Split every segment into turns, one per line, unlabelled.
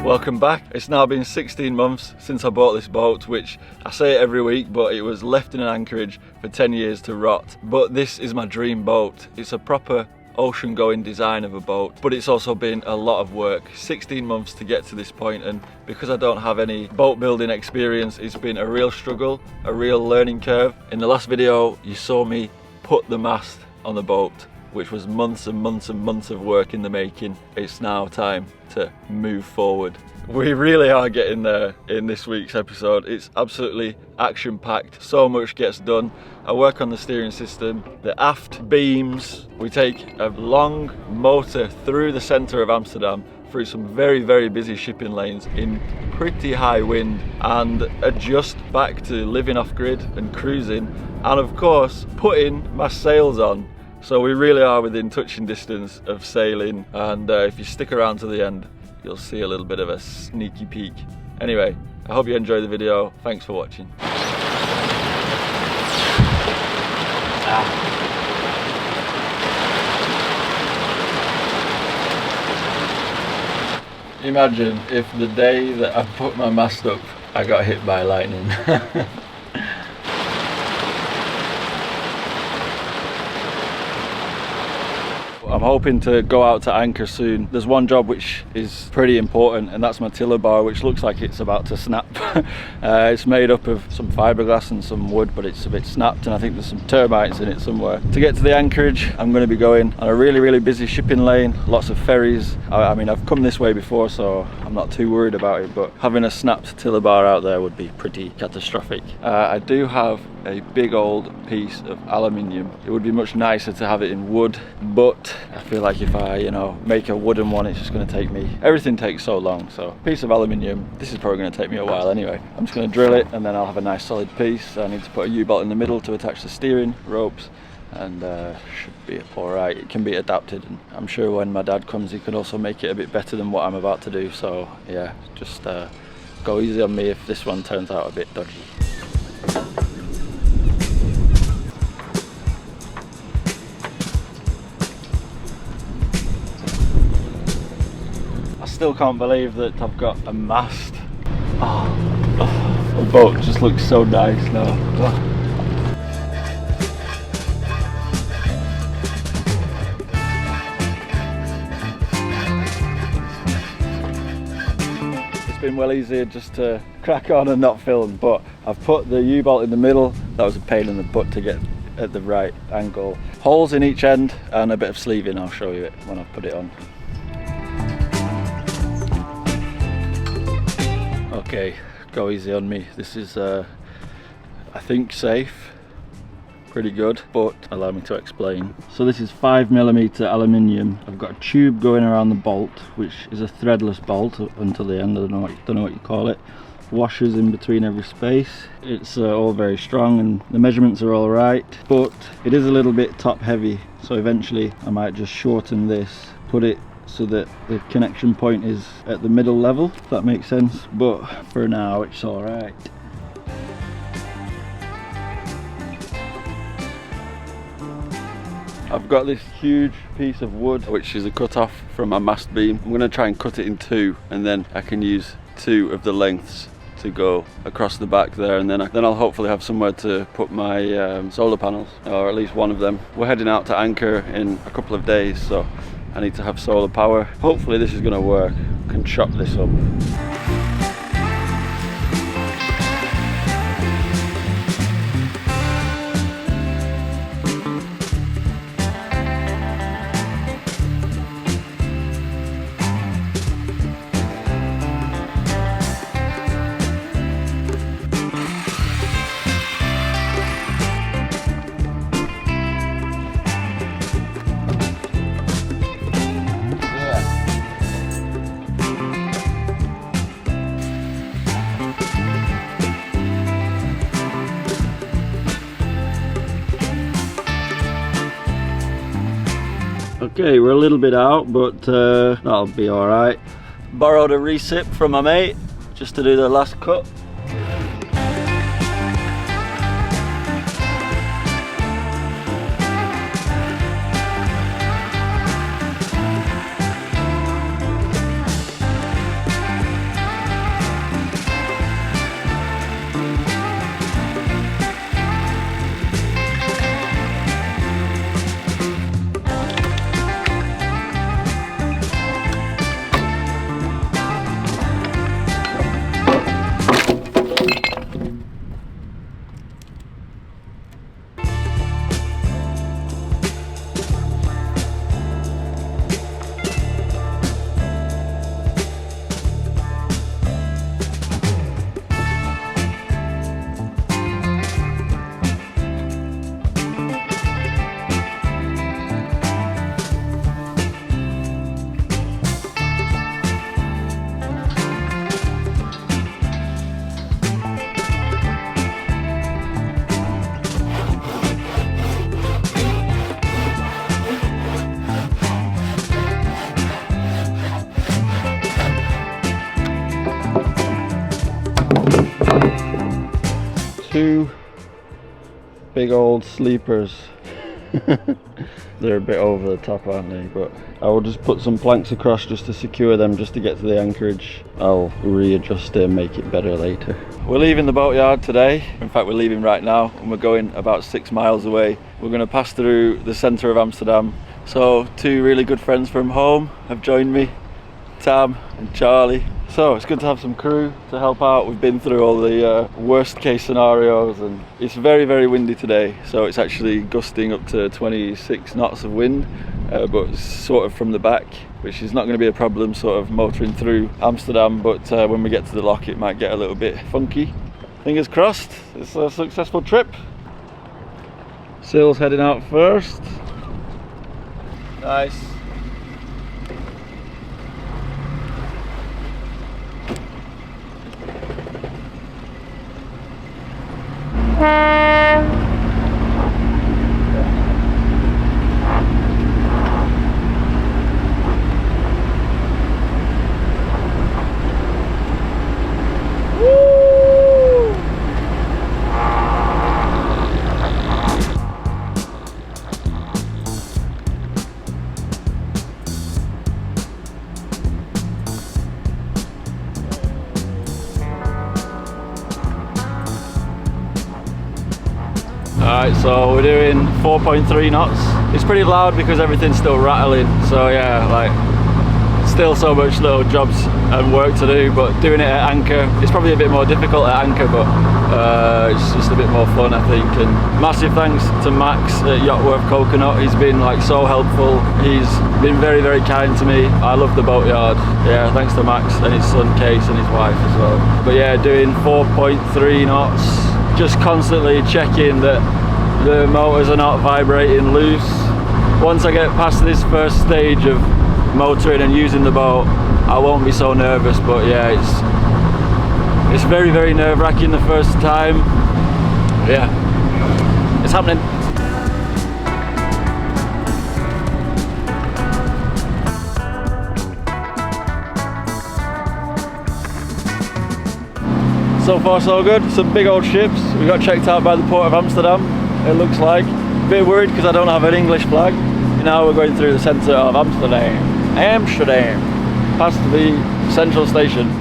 Welcome back. It's now been 16 months since I bought this boat, which I say it every week, but it was left in an anchorage for 10 years to rot. But this is my dream boat. It's a proper ocean going design of a boat, but it's also been a lot of work. 16 months to get to this point, and because I don't have any boat building experience, it's been a real struggle, a real learning curve. In the last video you saw me put the mast on the boat, which was months and months and months of work in the making. It's now time to move forward. We really are getting there in this week's episode. It's absolutely action-packed, so much gets done. I work on the steering system, the aft beams. We take a long motor through the centre of Amsterdam, through some very, very busy shipping lanes in pretty high wind, and adjust back to living off grid and cruising, and of course putting my sails on. So we really are within touching distance of sailing, and if you stick around to the end, you'll see a little bit of a sneaky peek. Anyway, I hope you enjoy the video. Thanks for watching. Imagine if the day that I put my mast up, I got hit by lightning. I'm hoping to go out to anchor soon. There's one job which is pretty important, and that's my tiller bar, which looks like it's about to snap. It's made up of some fiberglass and some wood, but it's a bit snapped, and I think there's some termites in it somewhere. To get to the anchorage, I'm going to be going on a really, really busy shipping lane, lots of ferries. I mean, I've come this way before, so I'm not too worried about it, but having a snapped tiller bar out there would be pretty catastrophic. I do have a big old piece of aluminium. It would be much nicer to have it in wood, but I feel like if I, make a wooden one, it's just going to take me, everything takes so long. So piece of aluminium, this is probably going to take me a while anyway. I'm just going to drill it, and then I'll have a nice solid piece. I need to put a U-bolt in the middle to attach the steering ropes, and should be alright. It can be adapted, and I'm sure when my dad comes he can also make it a bit better than what I'm about to do. So yeah, just go easy on me if this one turns out a bit dodgy. Still can't believe that I've got a mast. The boat just looks so nice now. It's been well easier just to crack on and not film, but I've put the U-bolt in the middle. That was a pain in the butt to get at the right angle. Holes in each end and a bit of sleeving. I'll show you it when I've put it on. Okay, go easy on me. This is, I think, safe, pretty good, but allow me to explain. So this is 5mm aluminium. I've got a tube going around the bolt, which is a threadless bolt until the end. I don't know what you call it. Washers in between every space. It's all very strong, and the measurements are all right, but it is a little bit top heavy. So eventually I might just shorten this, put it so that the connection point is at the middle level, if that makes sense, but for now it's alright. I've got this huge piece of wood which is a cut off from my mast beam. I'm going to try and cut it in two, and then I can use two of the lengths to go across the back there, and then I'll hopefully have somewhere to put my solar panels, or at least one of them. We're heading out to anchor in a couple of days, so I need to have solar power. Hopefully this is going to work. I can chop this up. Okay, we're a little bit out, but that'll be alright. Borrowed a recip from my mate just to do the last cut.
two big old sleepers. They're a bit over the top, aren't they? But I will just put some planks across just to secure them, just to get to the anchorage. I'll readjust it and make it better later.
We're leaving the boatyard today. In fact, we're leaving right now and we're going about 6 miles away. We're going to pass through the centre of Amsterdam. So 2 really good friends from home have joined me, Tam and Charlie. So it's good to have some crew to help out. We've been through all the worst case scenarios, and it's very, very windy today. So it's actually gusting up to 26 knots of wind, but sort of from the back, which is not going to be a problem sort of motoring through Amsterdam. But when we get to the lock, it might get a little bit funky. Fingers crossed, it's a successful trip. Sail's heading out first. Nice. Alright, so we're doing 4.3 knots. It's pretty loud because everything's still rattling, so yeah, like still so much little jobs and work to do, but doing it at anchor, it's probably a bit more difficult at anchor, but it's just a bit more fun, I think. And massive thanks to Max at Yachtworth Coconut. He's been like so helpful. He's been very, very kind to me. I love the boatyard. Yeah, thanks to Max and his son Case and his wife as well. But yeah, doing 4.3 knots, just constantly checking that the motors are not vibrating loose. Once I get past this first stage of motoring and using the boat, I won't be so nervous. But yeah, it's very, very nerve-wracking the first time. Yeah, it's happening. So far so good. Some big old ships. We got checked out by the port of Amsterdam, it looks like. A bit worried because I don't have an English flag. Now we're going through the centre of Amsterdam. Past the central station.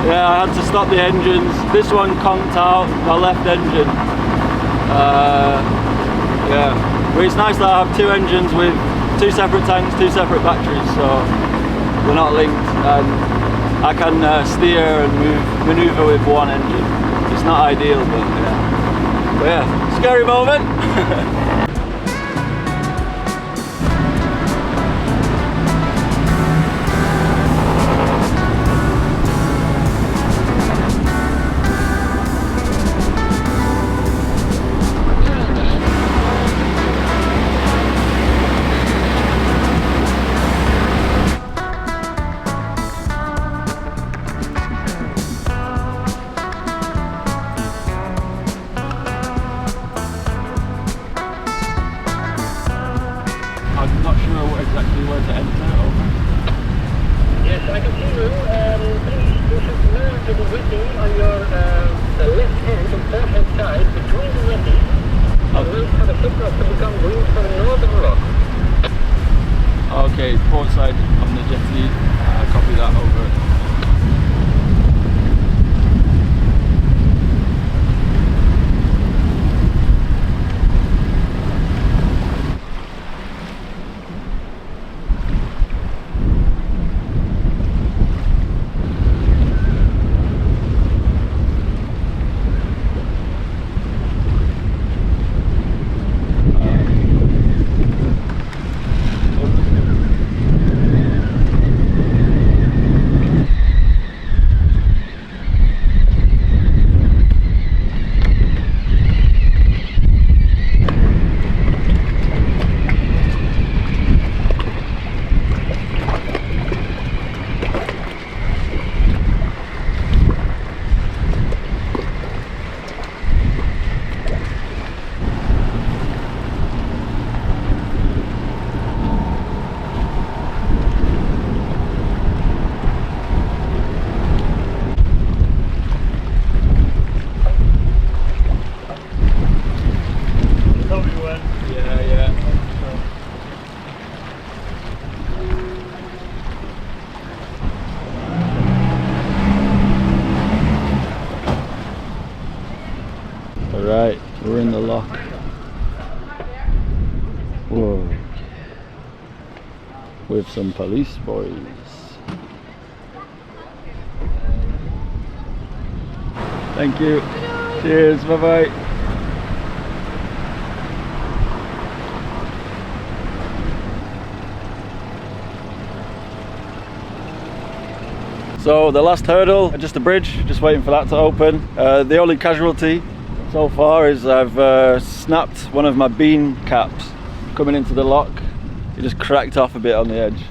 Yeah, I had to stop the engines. This one conked out, my left engine. Yeah, but it's nice that I have 2 engines with 2 separate tanks, 2 separate batteries, so they're not linked, and I can steer and manoeuvre with 1 engine. It's not ideal, but yeah, scary moment. I'm not sure exactly where to enter, over.
Yes, I can see you. Please, you should move to the winding on your the left hand, the port-hand side, between the winding. And wait for the football to become green for the northern rock.
Okay, port side on the jetty. Copy that, over.
Alright, we're in the lock. Whoa. With some police boys. Thank you. Cheers, bye bye. So the last hurdle, just a bridge, just waiting for that to open. The only casualty so far is I've snapped one of my bean caps coming into the lock. It just cracked off a bit on the edge.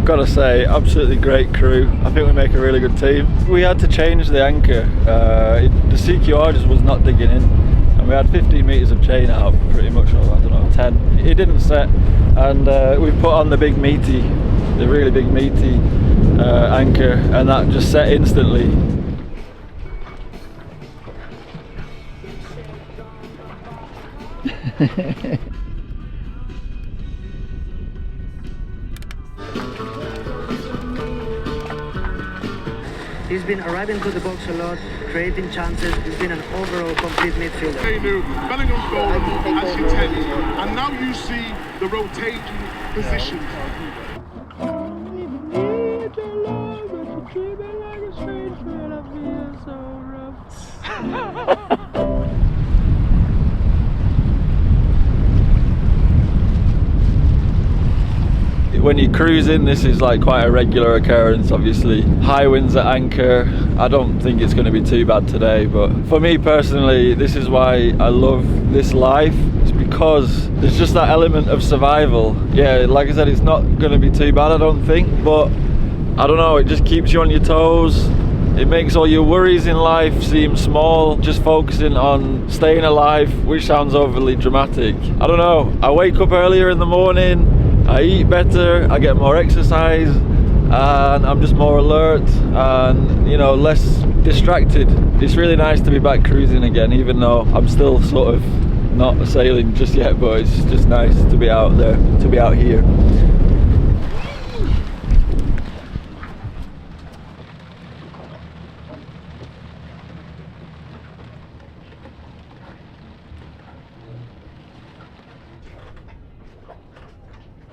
Gotta say, absolutely great crew. I think we make a really good team. We had to change the anchor. The CQR just was not digging in, and we had 15 meters of chain out, pretty much, or I don't know, 10. It didn't set, and we put on the really big meaty anchor, and that just set instantly.
He's been arriving to the box a lot, creating chances. He's been an overall complete midfielder.
They knew Bellingham's goal as your 10, and now you see the rotating positions.
When you're cruising, this is like quite a regular occurrence. Obviously, high winds at anchor. I don't think it's going to be too bad today, but for me personally, this is why I love this life. It's because there's just that element of survival. Yeah, like I said, it's not going to be too bad, I don't think, but I don't know, it just keeps you on your toes. It makes all your worries in life seem small, just focusing on staying alive, which sounds overly dramatic. I don't know, I wake up earlier in the morning, I eat better, I get more exercise, and I'm just more alert and, you know, less distracted. It's really nice to be back cruising again, even though I'm still sort of not sailing just yet, but it's just nice to be out there, to be out here.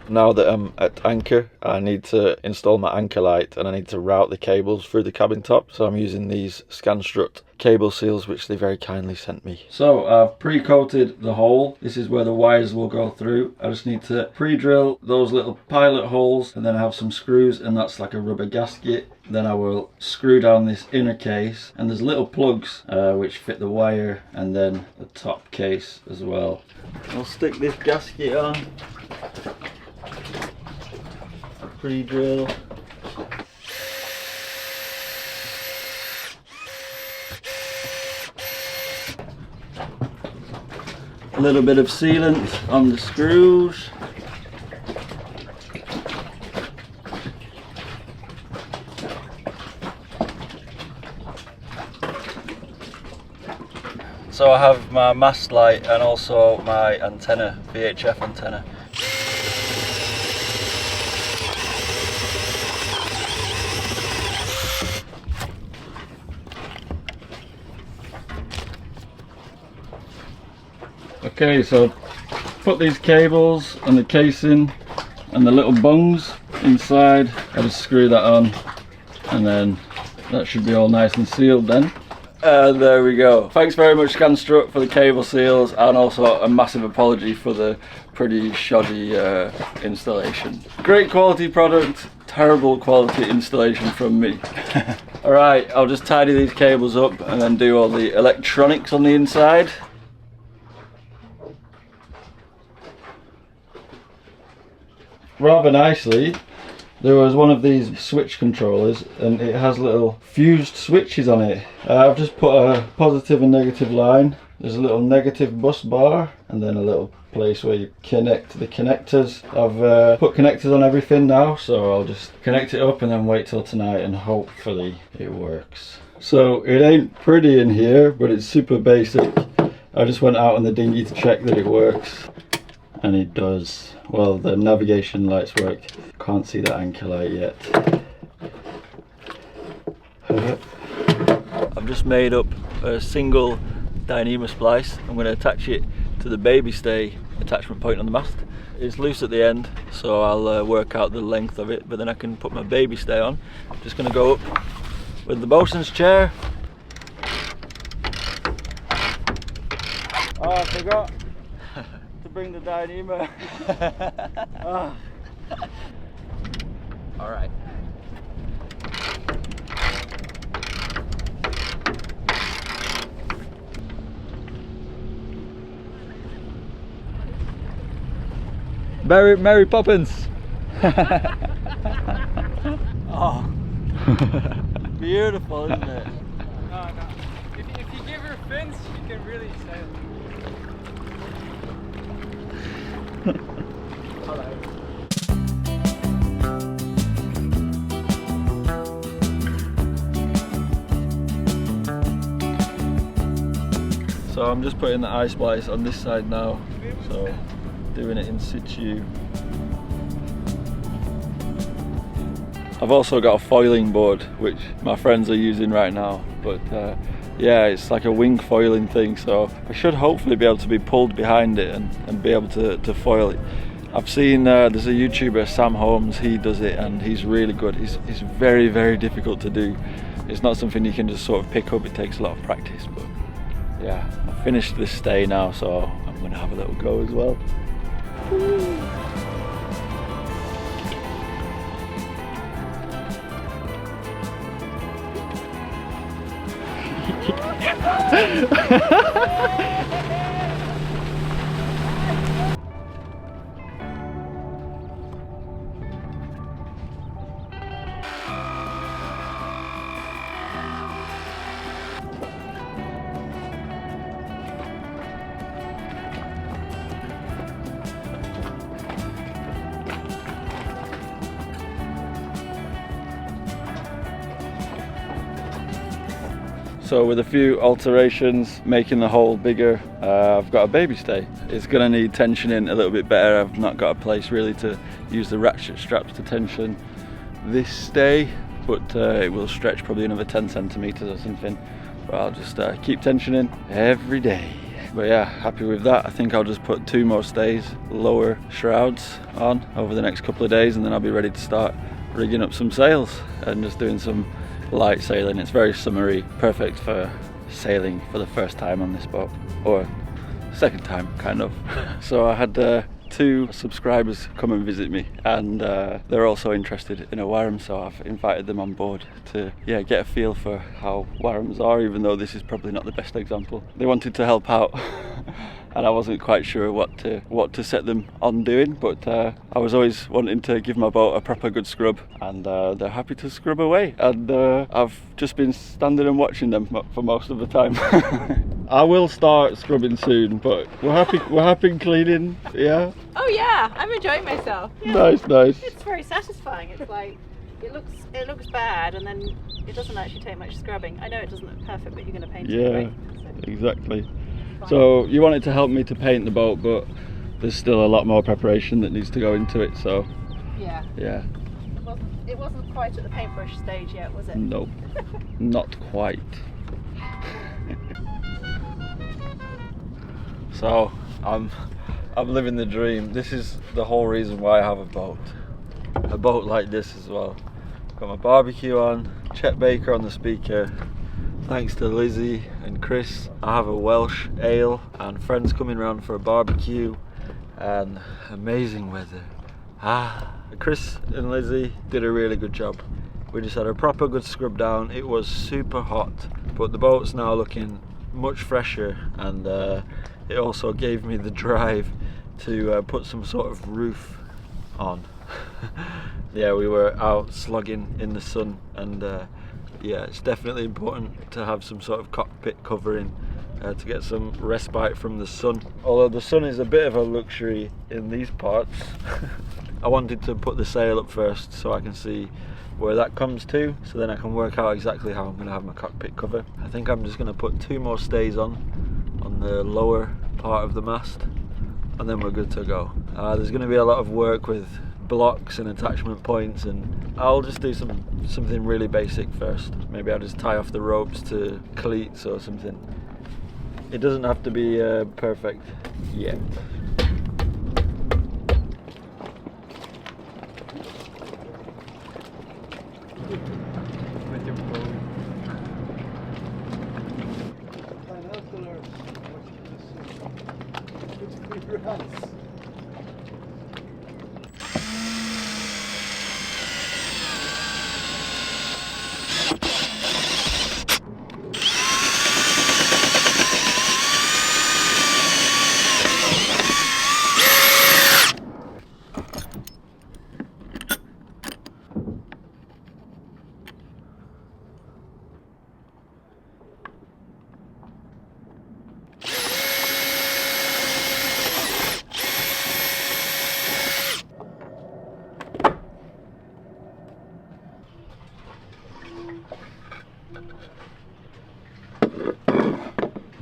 Now that I'm at anchor, I need to install my anchor light and I need to route the cables through the cabin top. So I'm using these Scanstrut cable seals, which they very kindly sent me. So I've pre-coated the hole. This is where the wires will go through. I just need to pre-drill those little pilot holes, and then I have some screws, and that's like a rubber gasket. Then I will screw down this inner case, and there's little plugs which fit the wire, and then the top case as well. I'll stick this gasket on. Pre-drill. A little bit of sealant on the screws. So I have my mast light and also my antenna, VHF antenna.
Okay, so put these cables and the casing and the little bungs inside. I just screw that on and then that should be all nice and sealed then. And there we go. Thanks very much Scanstrut for the cable seals, and also a massive apology for the pretty shoddy installation. Great quality product, terrible quality installation from me. Alright, I'll just tidy these cables up and then do all the electronics on the inside. Rather nicely, there was one of these switch controllers and it has little fused switches on it. I've just put a positive and negative line. There's a little negative bus bar and then a little place where you connect the connectors. I've put connectors on everything now, so I'll just connect it up and then wait till tonight and hopefully it works. So it ain't pretty in here, but it's super basic. I just went out on the dinghy to check that it works, and it does. Well, the navigation lights work. Can't see the anchor light yet. I've just made up a single dyema splice. I'm going to attach it to the baby stay attachment point on the mast. It's loose at the end, so I'll work out the length of it, but then I can put my baby stay on. I'm just going to go up with the bosun's chair. Oh, I forgot to bring the dyema. Oh.
All right.
Mary Poppins. Oh, beautiful, isn't it?
No. If you give her fins, she can really sail.
So I'm just putting the eye splice on this side now, so doing it in situ. I've also got a foiling board which my friends are using right now, but yeah, it's like a wing foiling thing, so I should hopefully be able to be pulled behind it and be able to foil it. I've seen there's a YouTuber, Sam Holmes, he does it and he's really good. It's very, very difficult to do. It's not something you can just sort of pick up, it takes a lot of practice, but yeah, I've finished this stay now, so I'm going to have a little go as well. So with a few alterations, making the hole bigger, I've got a baby stay. It's going to need tensioning a little bit better. I've not got a place really to use the ratchet straps to tension this stay, but it will stretch probably another 10 centimeters or something. But I'll just keep tensioning every day. But yeah, happy with that. I think I'll just put 2 more stays, lower shrouds on over the next couple of days, and then I'll be ready to start rigging up some sails and just doing some light sailing. It's very summery, perfect for sailing for the first time on this boat, or second time kind of. So I had 2 subscribers come and visit me, and they're also interested in a warram, so I've invited them on board to get a feel for how warrams are, even though this is probably not the best example. They wanted to help out and I wasn't quite sure what to set them on doing, but I was always wanting to give my boat a proper good scrub, and they're happy to scrub away, and I've just been standing and watching them for most of the time. I will start scrubbing soon, but we're happy cleaning, yeah?
Oh yeah, I'm enjoying myself. Yeah.
Nice.
It's very satisfying. It's like, it looks bad and then it doesn't actually take much scrubbing. I know it doesn't look perfect, but you're going to paint it, right? So,
exactly. So you wanted to help me to paint the boat, but there's still a lot more preparation that needs to go into it, so
yeah. It wasn't quite at the paintbrush stage yet, was it?
Nope, not quite. So I'm living the dream. This is the whole reason why I have a boat. A boat like this as well. Got my barbecue on, Chet Baker on the speaker. Thanks to Lizzie and Chris, I have a Welsh ale and friends coming round for a barbecue and amazing weather. Chris and Lizzie did a really good job. We just had a proper good scrub down. It was super hot, but the boat's now looking much fresher, and it also gave me the drive to put some sort of roof on. Yeah, we were out slogging in the sun, and yeah, it's definitely important to have some sort of cockpit covering to get some respite from the sun. Although the sun is a bit of a luxury in these parts. I wanted to put the sail up first so I can see where that comes to, so then I can work out exactly how I'm going to have my cockpit cover. I think I'm just going to put 2 more stays on the lower part of the mast, and then we're good to go. There's going to be a lot of work with blocks and attachment points, and I'll just do something really basic first. Maybe I'll just tie off the ropes to cleats or something. It doesn't have to be perfect yet.
With your boat.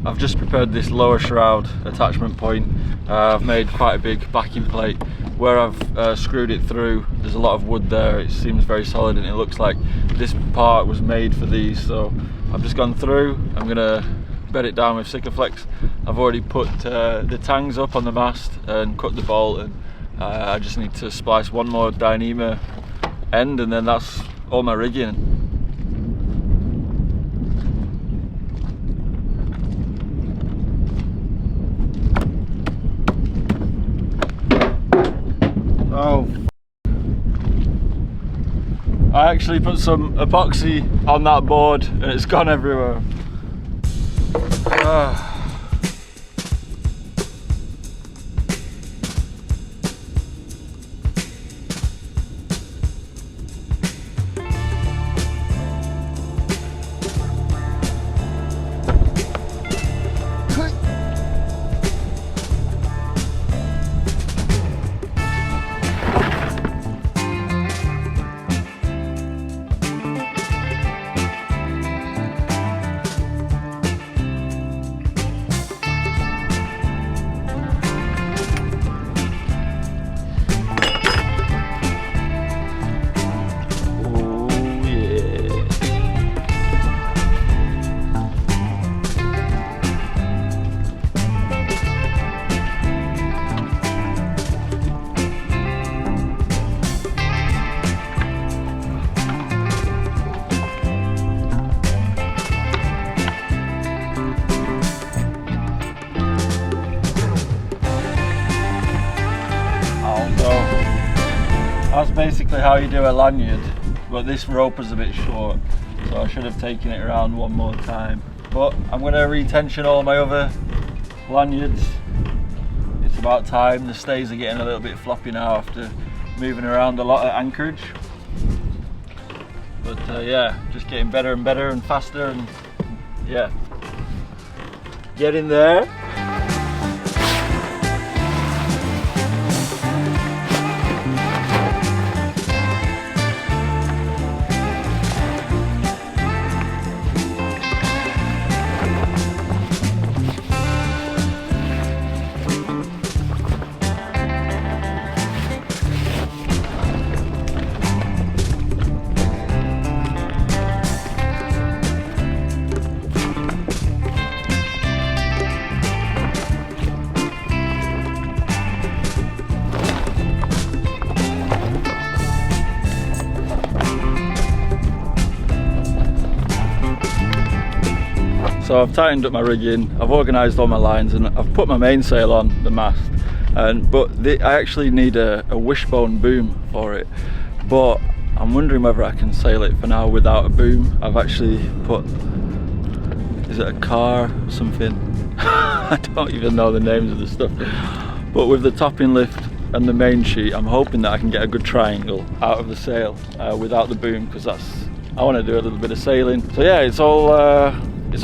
I've just prepared this lower shroud attachment point. I've made quite a big backing plate. Where I've screwed it through, there's a lot of wood there. It seems very solid, and it looks like this part was made for these. So I've just gone through. I'm gonna bed it down with Sikaflex. I've already put the tangs up on the mast and cut the bolt, and I just need to splice one more dyema end, and then that's all my rigging. Oh, I actually put some epoxy on that board and it's gone everywhere. That's basically how you do a lanyard, but this rope is a bit short, so I should have taken it around one more time. But I'm going to retension all my other lanyards. It's about time. The stays are getting a little bit floppy now after moving around a lot at anchorage. But yeah, just getting better and better and faster, and yeah, get in there. So I've tightened up my rigging, I've organised all my lines, and I've put my mainsail on the mast. But I actually need a wishbone boom for it. But I'm wondering whether I can sail it for now without a boom. I've actually put, is it a car or something? I don't even know the names of the stuff. But with the topping lift and the main sheet, I'm hoping that I can get a good triangle out of the sail without the boom, because I want to do a little bit of sailing. So yeah, it's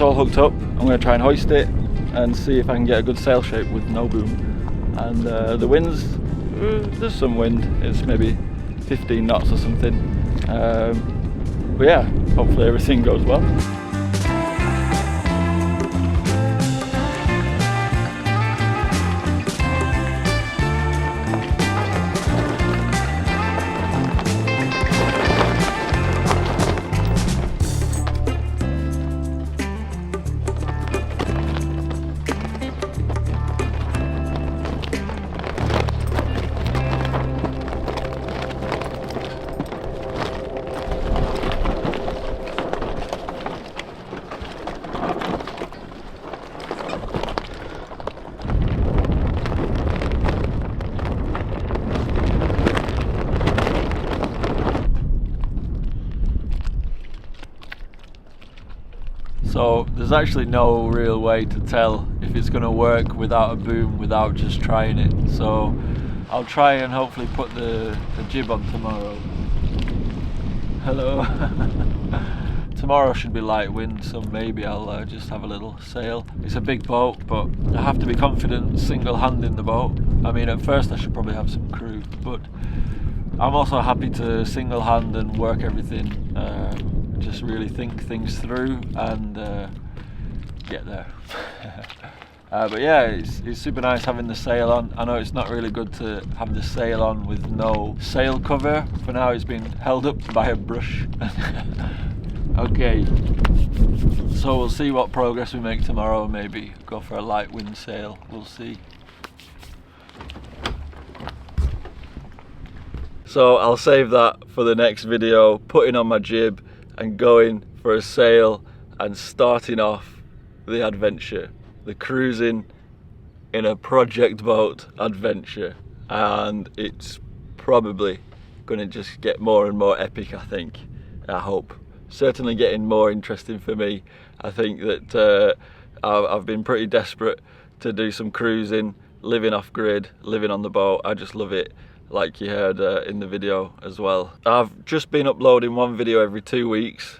all hooked up. I'm going to try and hoist it and see if I can get a good sail shape with no boom. And the winds, there's some wind. It's maybe 15 knots or something. But yeah, hopefully everything goes well. So there's actually no real way to tell if it's going to work without a boom, without just trying it. So I'll try and hopefully put the jib on tomorrow. Hello. Tomorrow should be light wind, so maybe I'll just have a little sail. It's a big boat, but I have to be confident single-handing the boat. I mean, at first I should probably have some crew, but I'm also happy to single-hand and work everything. Just really think things through and get there. But yeah, it's super nice having the sail on. I know it's not really good to have the sail on with no sail cover. For now it's been held up by a brush. Okay, so we'll see what progress we make tomorrow. Maybe go for a light wind sail, we'll see. So I'll save that for the next video, putting on my jib and going for a sail and starting off the adventure, the cruising in a project boat adventure. And it's probably going to just get more and more epic, I think. I hope. Certainly getting more interesting for me. I think that I've been pretty desperate to do some cruising, living off grid, living on the boat. I just love it, like you heard in the video as well. I've just been uploading one video every 2 weeks,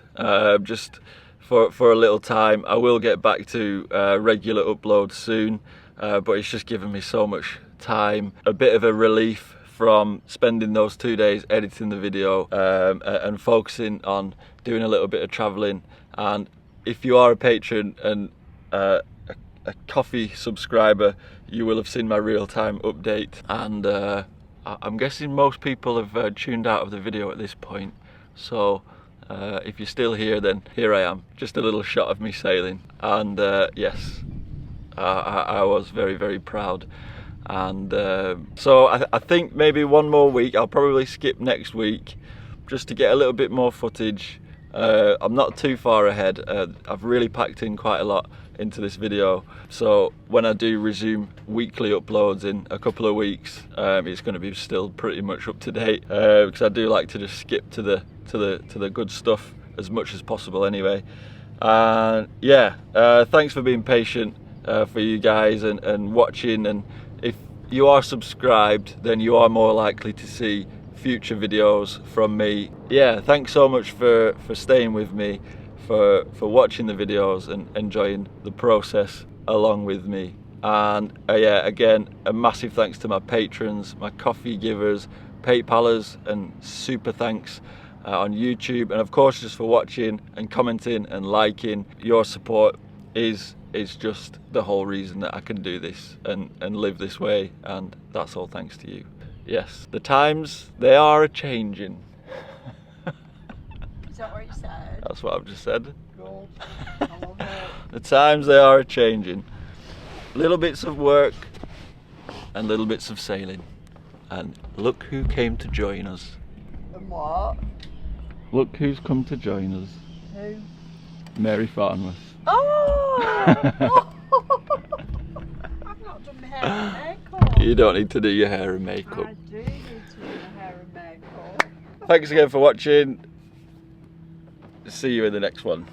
just for a little time. I will get back to regular uploads soon, but it's just given me so much time. A bit of a relief from spending those 2 days editing the video and focusing on doing a little bit of traveling. And if you are a patron and a coffee subscriber, you will have seen my real-time update, and I'm guessing most people have tuned out of the video at this point. So if you're still here, then here I am, just a little shot of me sailing. And yes, I was very, very proud. And so I think maybe one more week. I'll probably skip next week just to get a little bit more footage. I'm not too far ahead. I've really packed in quite a lot into this video, so when I do resume weekly uploads in a couple of weeks, it's going to be still pretty much up to date, because I do like to just skip to the good stuff as much as possible anyway. And yeah, thanks for being patient for you guys and watching, and if you are subscribed, then you are more likely to see future videos from me. Yeah, thanks so much for staying with me, for watching the videos and enjoying the process along with me. And yeah, again, a massive thanks to my patrons, my coffee givers, PayPalers, and super thanks on YouTube, and of course just for watching and commenting and liking. Your support is just the whole reason that I can do this and live this way, and that's all thanks to you. Yes, the times, they are a-changing.
Is that what you said?
That's what I've just said.
Good. I love it.
The times, they are a-changing. Little bits of work and little bits of sailing. And look who came to join us.
And what?
Look who's come to join us.
Who?
Mary Farnworth.
Oh! I've not done my hair and makeup.
You don't need to do your hair and makeup.
I do need to do my hair and makeup.
Thanks again for watching. See you in the next one.